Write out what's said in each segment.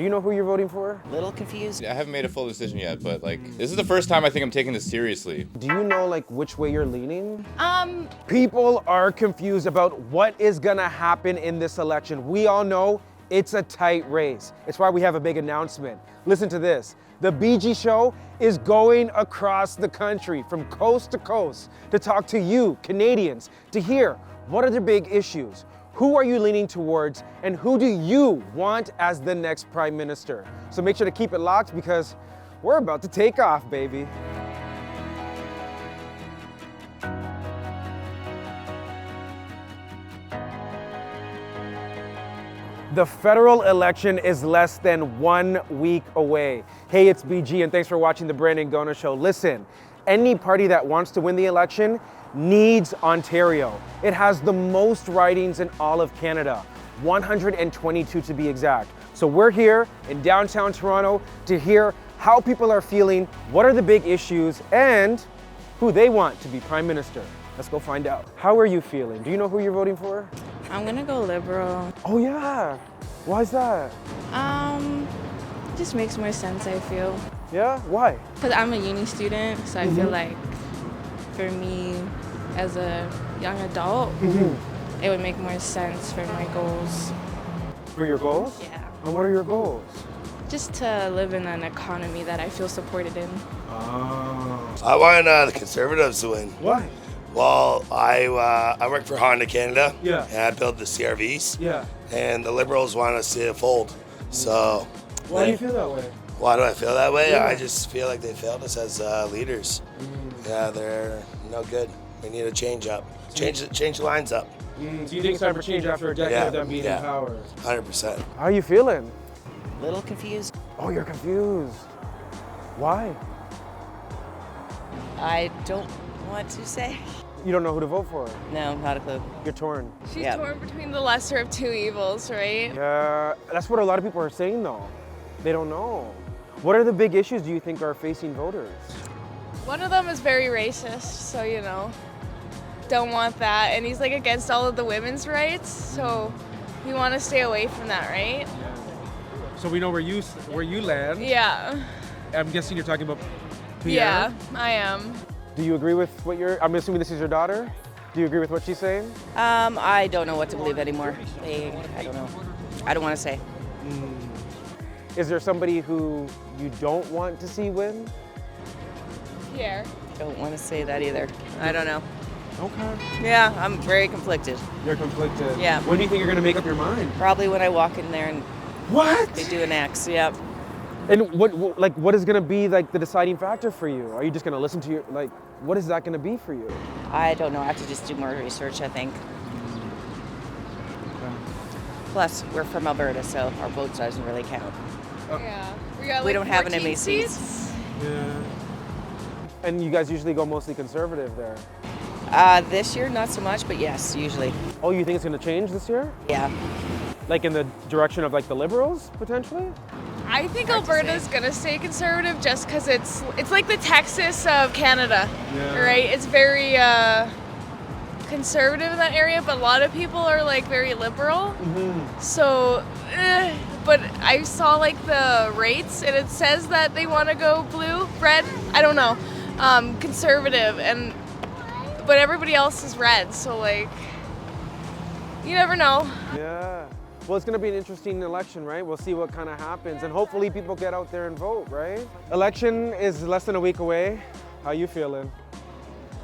Do you know who you're voting for? Little confused. I haven't made a full decision yet, but like, this is the first time I think I'm taking this seriously. Do you know like which way you're leaning? People are confused about what is gonna happen in this election. We all know it's a tight race. It's why we have a big announcement. Listen to this. The BG Show is going across the country from coast to coast to talk to you, Canadians, to hear what are the big issues, who are you leaning towards, and who do you want as the next Prime Minister? So make sure to keep it locked because we're about to take off, baby. The federal election is less than 1 week away. Hey, it's BG and thanks for watching the Brandon Gonez Show. Listen, any party that wants to win the election needs Ontario. It has the most ridings in all of Canada, 122 to be exact. So we're here in downtown Toronto to hear how people are feeling, what are the big issues, and who they want to be Prime Minister. Let's go find out. How are you feeling? Do you know who you're voting for? I'm gonna go Liberal. Oh yeah, why is that? It just makes more sense, I feel. Yeah, why? Because I'm a uni student, so I feel like for me as a young adult, it would make more sense for my goals. For your goals? Yeah. And what are your goals? Just to live in an economy that I feel supported in. Oh. I want the Conservatives to win. Why? Well, I work for Honda Canada. Yeah. And I build the CRVs. Yeah. And the Liberals want us to fold. So. Why do you feel that way? Why do I feel that way? Yeah. I just feel like they failed us as leaders. Yeah, they're no good. We need a change up. Change the lines up. So you think it's time for change after a decade of them being in power? 100%. How are you feeling? Little confused. Oh, you're confused. Why? I don't want to say. You don't know who to vote for. No, not a clue. You're torn. She's Yeah. torn between the lesser of two evils, right? Yeah, that's what a lot of people are saying though. They don't know. What are the big issues do you think are facing voters? One of them is very racist, so don't want that. And he's like against all of the women's rights, so we want to stay away from that, right? So we know where you land. Yeah. I'm guessing you're talking about Pierre. Yeah, I am. Do you agree with what I'm assuming this is your daughter? Do you agree with what she's saying? I don't know what to believe anymore. I don't know. I don't want to say. Is there somebody who you don't want to see win? Pierre. Don't want to say that either. I don't know. Okay. Yeah, I'm very conflicted. You're conflicted. Yeah. When do you think you're gonna make up your mind? Probably when I walk in there and What? they do an X. Yep. And what is gonna be like the deciding factor for you? Are you just gonna listen to your what is that gonna be for you? I don't know. I have to just do more research, I think. Plus, we're from Alberta, so our vote doesn't really count. Yeah. We got We like don't have an 14 MACs. seats. Yeah. And you guys usually go mostly conservative there. This year, not so much, but yes, usually. Oh, you think it's gonna change this year? Yeah. Like in the direction of like the Liberals potentially? I think Alberta's gonna stay conservative just because it's like the Texas of Canada, right? It's very conservative in that area, but a lot of people are like very liberal. So, but I saw like the rates, and it says that they want to go blue, red. I don't know, conservative, but everybody else is red. So like, you never know. Yeah. Well, it's going to be an interesting election, right? We'll see what kind of happens, and hopefully people get out there and vote, right? Election is less than a week away. How you feeling?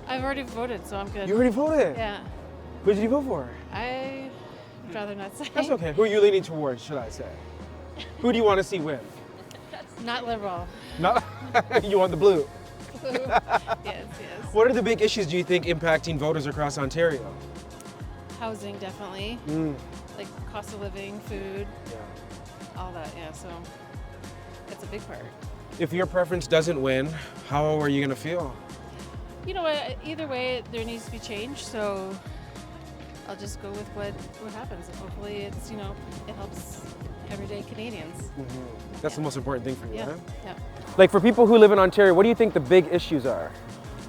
I've already voted, so I'm good. You already voted? Yeah. Who did you vote for? I'd rather not say. That's okay. Who are you leaning towards, should I say? Who do you want to see win? Not liberal. Not you want the blue. Yes. What are the big issues do you think impacting voters across Ontario? Housing, definitely. Like cost of living, food, all that, yeah, so that's a big part. If your preference doesn't win, how are you going to feel? You know what, either way, there needs to be change, so I'll just go with what happens. And hopefully it's, it helps everyday Canadians. That's the most important thing for you, Yeah, huh? yeah. Like for people who live in Ontario, what do you think the big issues are?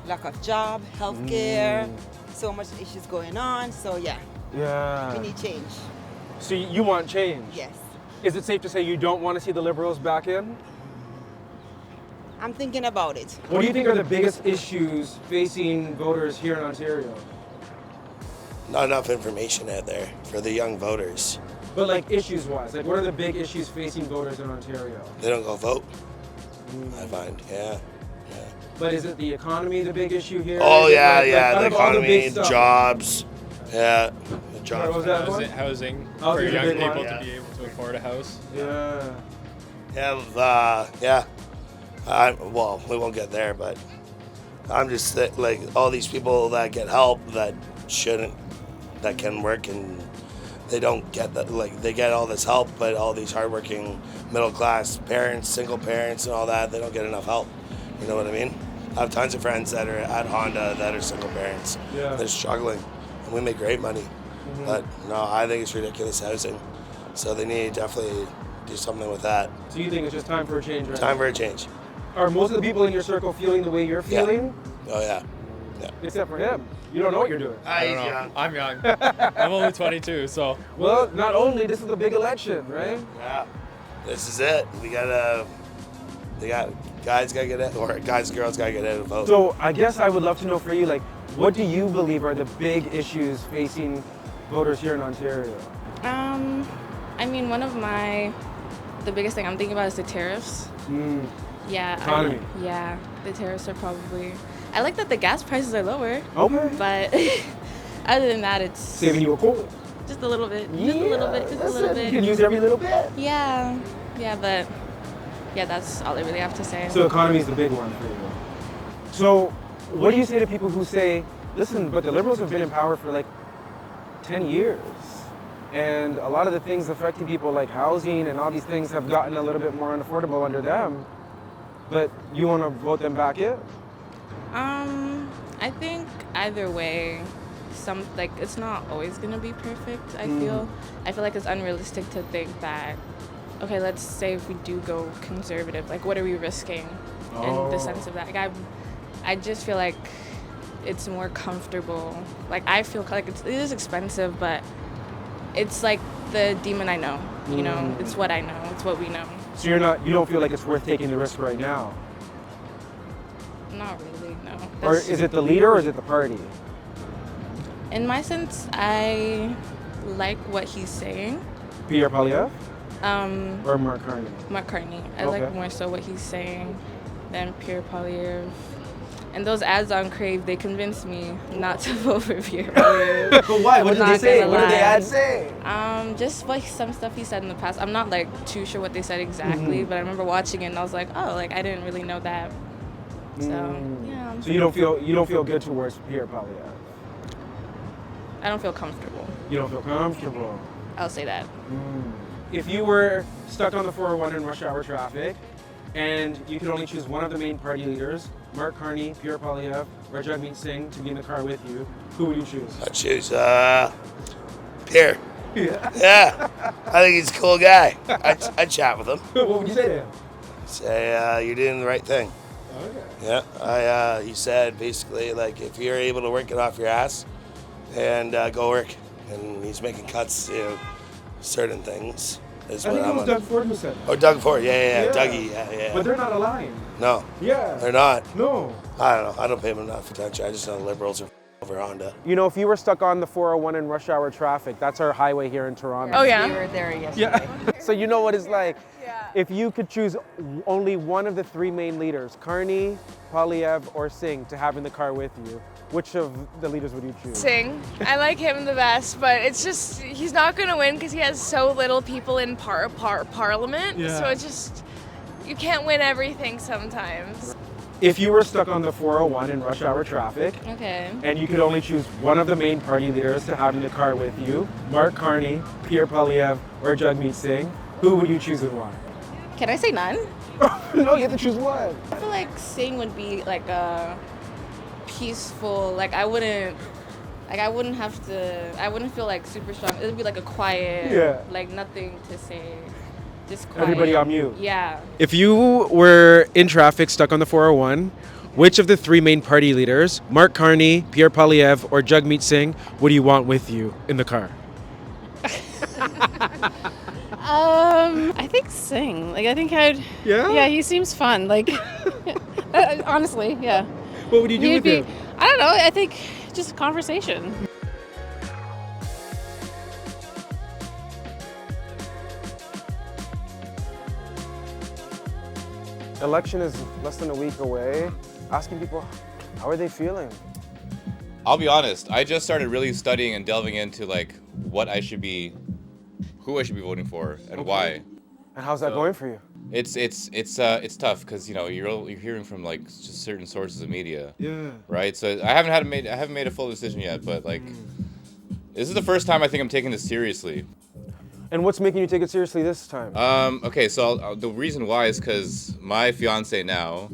Lack of job, healthcare, so much issues going on. So yeah, Yeah. we need change. So you want change? Yes. Is it safe to say you don't want to see the Liberals back in? I'm thinking about it. What do you think are the biggest issues facing voters here in Ontario? Not enough information out there for the young voters. But like issues-wise, like what are the big issues facing voters in Ontario? They don't go vote, I find, yeah. But is it the economy the big issue here? Oh, Is it yeah, like, yeah, out the of all the big economy, stuff? jobs, yeah, the What jobs. was that one? Housing Oh, for there's a young big one. people Yeah. to be able to afford a house. Yeah. Yeah. Well, we won't get there, but I'm just like all these people that get help that shouldn't, that can work, and they don't get that. Like they get all this help, but all these hardworking middle class parents, single parents, and all that, they don't get enough help. You know what I mean? I have tons of friends that are at Honda that are single parents. Yeah. They're struggling, and we make great money. But no, I think it's ridiculous housing. So they need to definitely do something with that. So you think it's just time for a change, right? Time for a change. Are most of the people in your circle feeling the way you're Yeah. feeling? Oh yeah. Yeah. Except for him. You don't know what you're doing. I don't know. I'm young. I'm only 22, so. Well, not only, this is a big election, right? Yeah. This is it. Guys gotta get it, or guys and girls gotta get it and vote. So I guess I would love to know for you, like, what do you believe are the big issues facing voters here in Ontario? I mean, the biggest thing I'm thinking about is the tariffs. Yeah. Economy. Yeah, the tariffs are probably. I like that the gas prices are lower, Okay. but other than that, it's Saving you a cold. just a little bit. Just a little bit. Just a little You bit. can use every little bit. Yeah. Yeah, but yeah, that's all I really have to say. So economy is the big one for you. So what do you say to people who say, listen, but the Liberals have been in power for like 10 years. And a lot of the things affecting people like housing and all these things have gotten a little bit more unaffordable under them. But you want to vote them back in? I think either way, it's not always gonna be perfect. I feel like it's unrealistic to think that, okay, let's say if we do go conservative, like what are we risking in the sense of that? Like I just feel like it's more comfortable. Like I feel like it is expensive, but it's like the demon I know. You know, it's what I know. It's what we know. So you don't feel like it's worth taking the risk right now? Not really, no. Or is it the leader or is it the party? In my sense, I like what he's saying. Pierre Poilievre Um, or Mark Carney? Mark Carney. I Okay. like more so what he's saying than Pierre Poilievre. And those ads on Crave, they convinced me not to vote for Pierre Poilievre. Why? What did I'm they not say? gonna What did the lie. ads say? Just like some stuff he said in the past. I'm not like too sure what they said exactly, but I remember watching it and I was like, oh, like I didn't really know that. So yeah, So you don't feel good towards Pierre Poilievre? I don't feel comfortable. You don't feel comfortable. I'll say that. If you were stuck on the 401 in rush hour traffic, and you could only choose one of the main party leaders, Mark Carney, Pierre Poilievre, or Jagmeet Singh, to be in the car with you, who would you choose? I choose Pierre. Yeah. Yeah, I think he's a cool guy. I'd chat with him. What would you say to him? Say you're doing the right thing. Okay. Yeah, he said basically like if you're able to work it off your ass and go work, and he's making cuts to certain things. Is I what think it I'm was on. Doug Ford who said that. Oh, Doug Ford, yeah, Yeah. Dougie, yeah. But they're not aligned. No, Yeah. they're not. No. I don't know. I don't pay them enough attention. I just know the Liberals are over Honda. You know, if you were stuck on the 401 in rush hour traffic, that's our highway here in Toronto. Oh, yeah? We were there yesterday. So you know what it's like. Yeah. If you could choose only one of the three main leaders, Carney, Poilievre, or Singh, to have in the car with you, which of the leaders would you choose? Singh. I like him the best, but it's just, he's not going to win because he has so little people in parliament. Yeah. So it's just, you can't win everything sometimes. If you were stuck on the 401 in rush hour traffic, Okay. and you could only choose one of the main party leaders to have in the car with you, Mark Carney, Pierre Poilievre, or Jagmeet Singh, who would you choose and why? Can I say none? No, you have to choose one. I feel like Singh would be like a peaceful, like I wouldn't feel like super strong. It would be like a quiet, Yeah. like nothing to say, just quiet. Everybody on mute. Yeah. If you were in traffic stuck on the 401, which of the three main party leaders, Mark Carney, Pierre Poilievre, or Jagmeet Singh, would you want with you in the car? I think sing. Like I think I'd. Yeah? Yeah, he seems fun. Like honestly, yeah. What would you do He'd with be. him? I don't know. I think just conversation. Election is less than a week away. Asking people, how are they feeling? I'll be honest. I just started really studying and delving into like who I should be voting for and why. And how's that going for you? It's tough because you're hearing from like just certain sources of media. Yeah. Right. So I haven't made a full decision yet, but like this is the first time I think I'm taking this seriously. And what's making you take it seriously this time? Okay, so the reason why is because my fiance now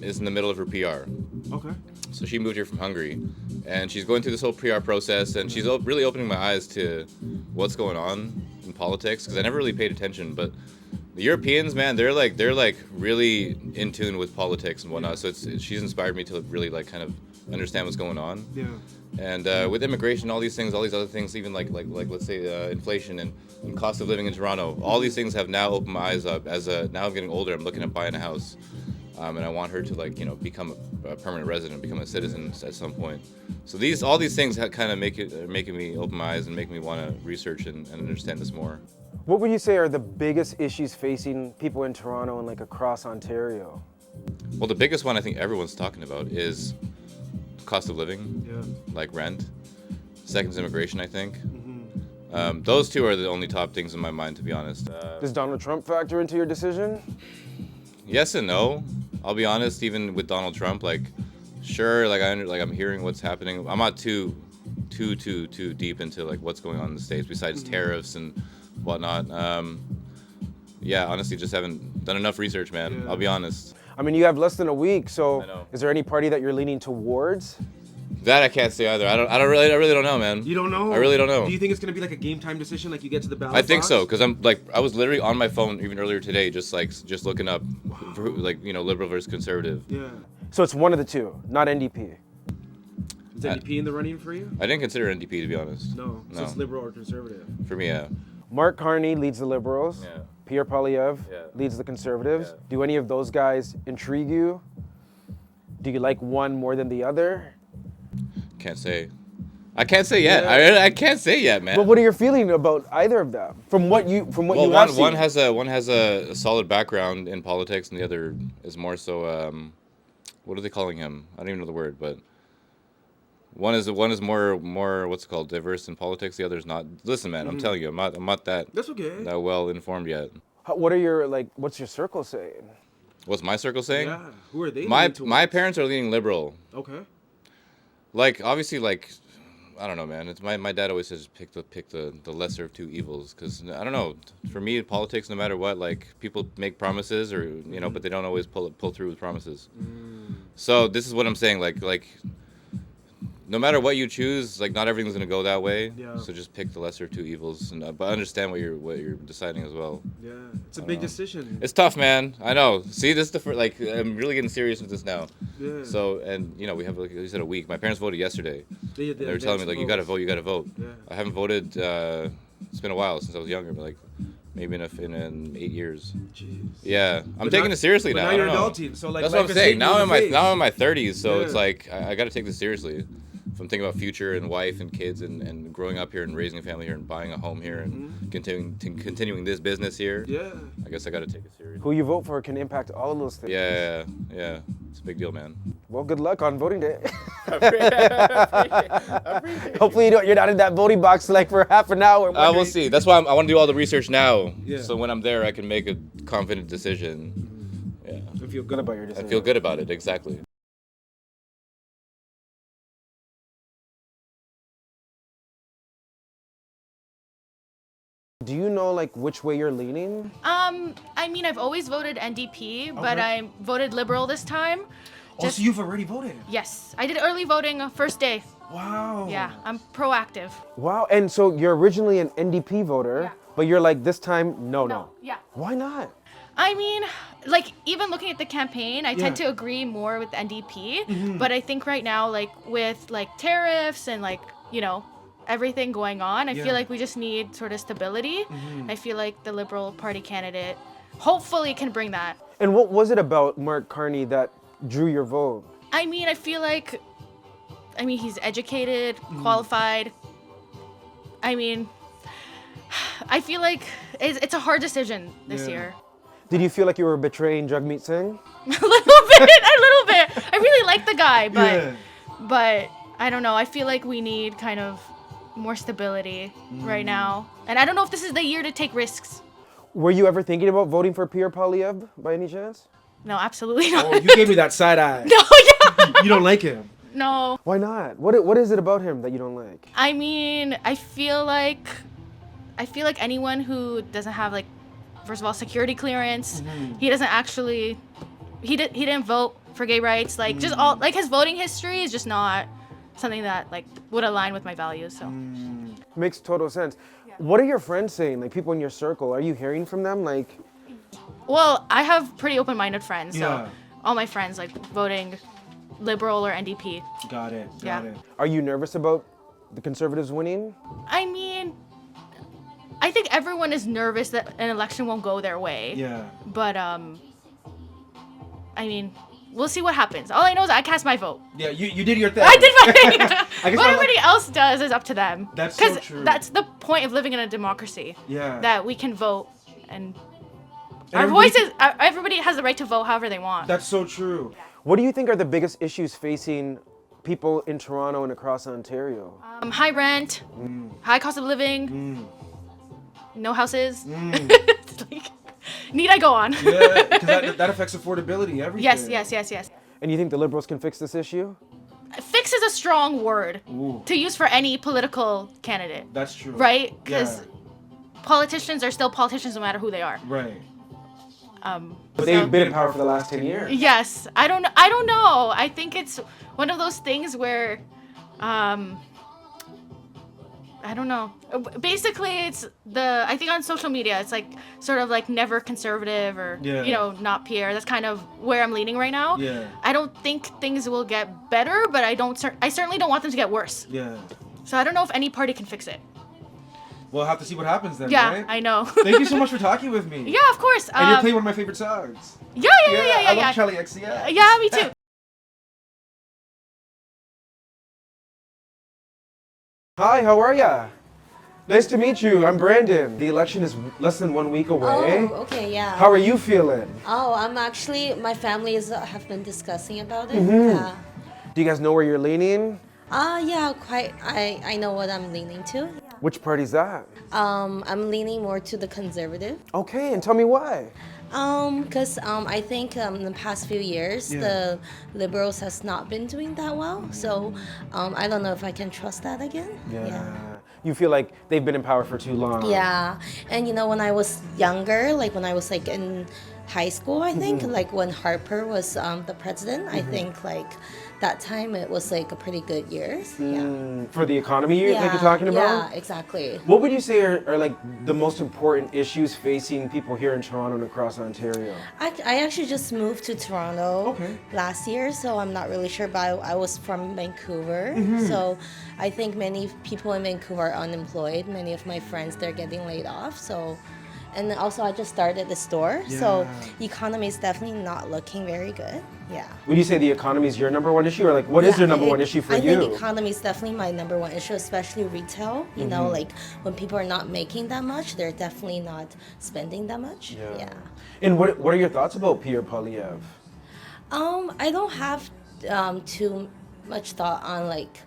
is in the middle of her PR. Okay. So she moved here from Hungary, and she's going through this whole PR process, and she's really opening my eyes to what's going on in politics, because I never really paid attention. But the Europeans, man, they're like really in tune with politics and whatnot. So she's inspired me to really like kind of understand what's going on. Yeah. And with immigration, all these other things, even like let's say inflation and cost of living in Toronto, all these things have now opened my eyes up. Now I'm getting older, I'm looking at buying a house, and I want her to become a permanent resident, become a citizen at some point. So all these things kind of making me open my eyes and make me want to research and understand this more. What would you say are the biggest issues facing people in Toronto and like across Ontario? Well, the biggest one I think everyone's talking about is cost of living, like rent. Second is immigration, I think. Those two are the only top things in my mind, to be honest. Does Donald Trump factor into your decision? Yes and no. I'll be honest. Even with Donald Trump, like, sure, like I'm hearing what's happening. I'm not too deep into like what's going on in the States besides tariffs and whatnot. Yeah, honestly, just haven't done enough research, man. I'll be honest. I mean, you have less than a week, so I know. Is there any party that you're leaning towards? That I can't say either. I really don't know, man. You don't know? I really don't know. Do you think it's gonna be like a game time decision, like you get to the ballot I think box? so, because I was literally on my phone even earlier today, just looking up, liberal versus conservative. Yeah. So it's one of the two, not NDP. Is NDP in the running for you? I didn't consider NDP, to be honest. No. So it's liberal or conservative. For me, yeah. Mark Carney leads the Liberals. Yeah. Pierre Poilievre Yeah. leads the Conservatives. Yeah. Do any of those guys intrigue you? Do you like one more than the other? Can't say. I can't say yet. Yeah. I can't say yet, man. Well, what are your feelings about either of them? From what you have seen? One has a solid background in politics, and the other is more so. What are they calling him? I don't even know the word, but one is more what's it called, diverse in politics. The other's not. Listen, man, I'm telling you, I'm not that. That's okay. That well informed yet. What are your what's your circle saying? What's my circle saying? Yeah. Who are they? My parents are leaning liberal. Okay. Like obviously, like I don't know, man. It's my dad always says pick the lesser of two evils, because I don't know. For me, politics, no matter what, like people make promises or but they don't always pull through with promises. So this is what I'm saying. Like no matter what you choose, like not everything's gonna go that way. Yeah. So just pick the lesser of two evils, but understand what you're deciding as well. Yeah. It's a big decision. It's tough, man. I know. See, this is the first, I'm really getting serious with this now. Yeah. So, and we have, like you said, a week. My parents voted yesterday. They were telling me, like, you gotta vote. Yeah. I haven't voted, it's been a while since I was younger, but like, maybe in 8 years. Jeez. Yeah. I'm taking it seriously now. Now you're adulting, so like that's what I'm saying. Now I'm in my 30s, so Yeah. it's like, I gotta take this seriously. If I'm thinking about future and wife and kids and growing up here and raising a family here and buying a home here and continuing this business here, Yeah. I guess I got to take it seriously. Who you vote for can impact all of those things. Yeah. It's a big deal, man. Well, good luck on voting day. Hopefully you're not in that voting box like for half an hour. We'll see. That's why I want to do all the research now. Yeah. So when I'm there, I can make a confident decision. Yeah. And feel good about your decision. I feel good about it, exactly. Do you know like which way you're leaning? I mean, I've always voted NDP, but I voted Liberal this time. So you've already voted? Yes, I did early voting first day. Wow. Yeah, I'm proactive. Wow, and so you're originally an NDP voter, but you're like this time, no. Yeah. Why not? I mean, like even looking at the campaign, I tend to agree more with NDP, but I think right now, like with like tariffs and like, everything going on. I Yeah. feel like we just need sort of stability. I feel like the Liberal Party candidate hopefully can bring that. And what was it about Mark Carney that drew your vote? I mean, he's educated, qualified. I mean, I feel like it's a hard decision this year. Did you feel like you were betraying Jagmeet Singh? A little bit. I really like the guy, but I don't know. I feel like we need kind of more stability right now. And I don't know if this is the year to take risks. Were you ever thinking about voting for Pierre Poilievre by any chance? No, absolutely not. Oh, you gave me that side eye. No, yeah. You don't like him? No. Why not? What is it about him that you don't like? I mean, I feel like anyone who doesn't have, like, first of all, security clearance, he doesn't actually, he didn't vote for gay rights. Like, just all, like, his voting history is just not something that, like, would align with my values, so. Makes total sense. What are your friends saying? Like, people in your circle, are you hearing from them? Like, Well, I have pretty open-minded friends, so all my friends, like, voting Liberal or NDP. got it. Yeah. Are you nervous about the Conservatives winning? I mean, I think everyone is nervous that an election won't go their way. Yeah. But, I mean, we'll see what happens. All I know is I cast my vote. Yeah, you did your thing. I did my thing. I guess What everybody else does is up to them. That's so true. That's the point of living in a democracy. Yeah. That we can vote and our everybody- voices, everybody has the right to vote however they want. That's so true. What do you think are the biggest issues facing people in Toronto and across Ontario? High rent, high cost of living, no houses. It's like, need I go on? Yeah, because that affects affordability, everything. Yes. And you think the Liberals can fix this issue? Fix is a strong word Ooh. to use for any political candidate, That's true. right? Because politicians are still politicians no matter who they are. Right. But they've been in power for the last 10 years. Yes, I don't know. I think it's one of those things where, I don't know. Basically, I think on social media, it's like sort of like never conservative or, not Pierre. That's kind of where I'm leaning right now. Yeah. I don't think things will get better, but I certainly don't want them to get worse. Yeah. So I don't know if any party can fix it. We'll have to see what happens then, Yeah, right? I know. Thank you so much for talking with me. Yeah, of course. And you're playing one of my favorite songs. Yeah. I love Charlie XCX. Yeah, me too. Hi, how are ya? Nice to meet you. I'm Brandon. The election is less than 1 week away. Oh, okay, yeah. How are you feeling? Oh, my family have been discussing about it. Do you guys know where you're leaning? Yeah, quite. I know what I'm leaning to. Which party's that? I'm leaning more to the conservative. Okay, and tell me why. Because I think in the past few years, the liberals has not been doing that well. So I don't know if I can trust that again. You feel like they've been in power for too long. Yeah, and when I was younger, like when I was like in high school, I think, like when Harper was the president, I think like that time it was like a pretty good years. For the economy like you're talking about? Yeah, exactly. What would you say are like the most important issues facing people here in Toronto and across Ontario? I actually just moved to Toronto last year, so I'm not really sure, but I was from Vancouver. So I think many people in Vancouver are unemployed. Many of my friends, they're getting laid off. So, and also I just started the store, so the economy is definitely not looking very good. Yeah. Would you say the economy is your number one issue, or like what is your number one issue for you? I think economy is definitely my number one issue, especially retail. You know, like when people are not making that much, they're definitely not spending that much. Yeah. And what are your thoughts about Pierre Poilievre? I don't have too much thought on like,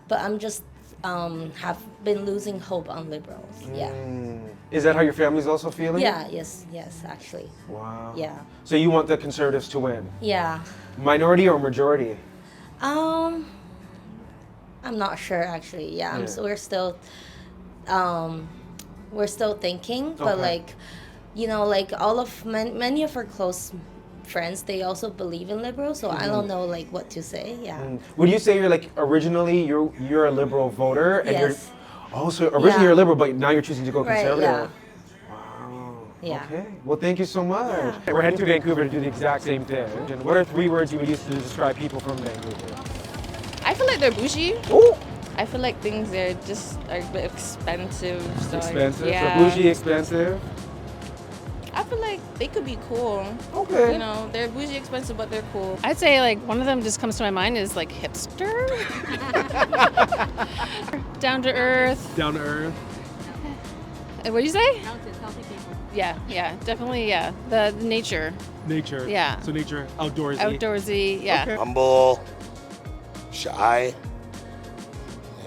but I'm just have been losing hope on liberals. Yeah. Is that how your family's also feeling? Yeah. Yes. Actually. Wow. Yeah. So you want the Conservatives to win? Yeah. Minority or majority? I'm not sure actually. Yeah. So we're still thinking, but like, like all of many of our close friends, they also believe in liberals, so I don't know like what to say. Would you say you're like originally you're a liberal voter and Yes. so originally you're a liberal, but now you're choosing to go Right, conservative? yeah. Wow. Yeah. Okay. Well, thank you so much. We're heading to Vancouver to do the exact same thing. And what are 3 words you would use to describe people from Vancouver? I feel like they're bougie. Ooh. I feel like things there just are a bit expensive. So Expensive? yeah. So bougie expensive? I feel like they could be cool. Okay. You know, they're bougie expensive, but they're cool. I'd say like one of them just comes to my mind is like hipster. Down to earth. Down to earth? What'd you say? Healthy people. Yeah, definitely, yeah. The nature. Nature. Yeah. So nature, outdoorsy. Outdoorsy, yeah. Okay. Humble, shy,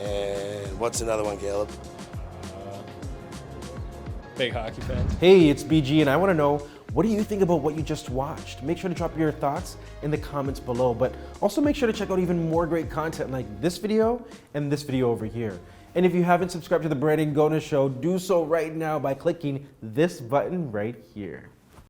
and what's another one, Caleb? Big hockey fan. Hey, it's BG, and I want to know, what do you think about what you just watched? Make sure to drop your thoughts in the comments below, but also make sure to check out even more great content like this video and this video over here. And if you haven't subscribed to the Brandon Gonez Show, do so right now by clicking this button right here.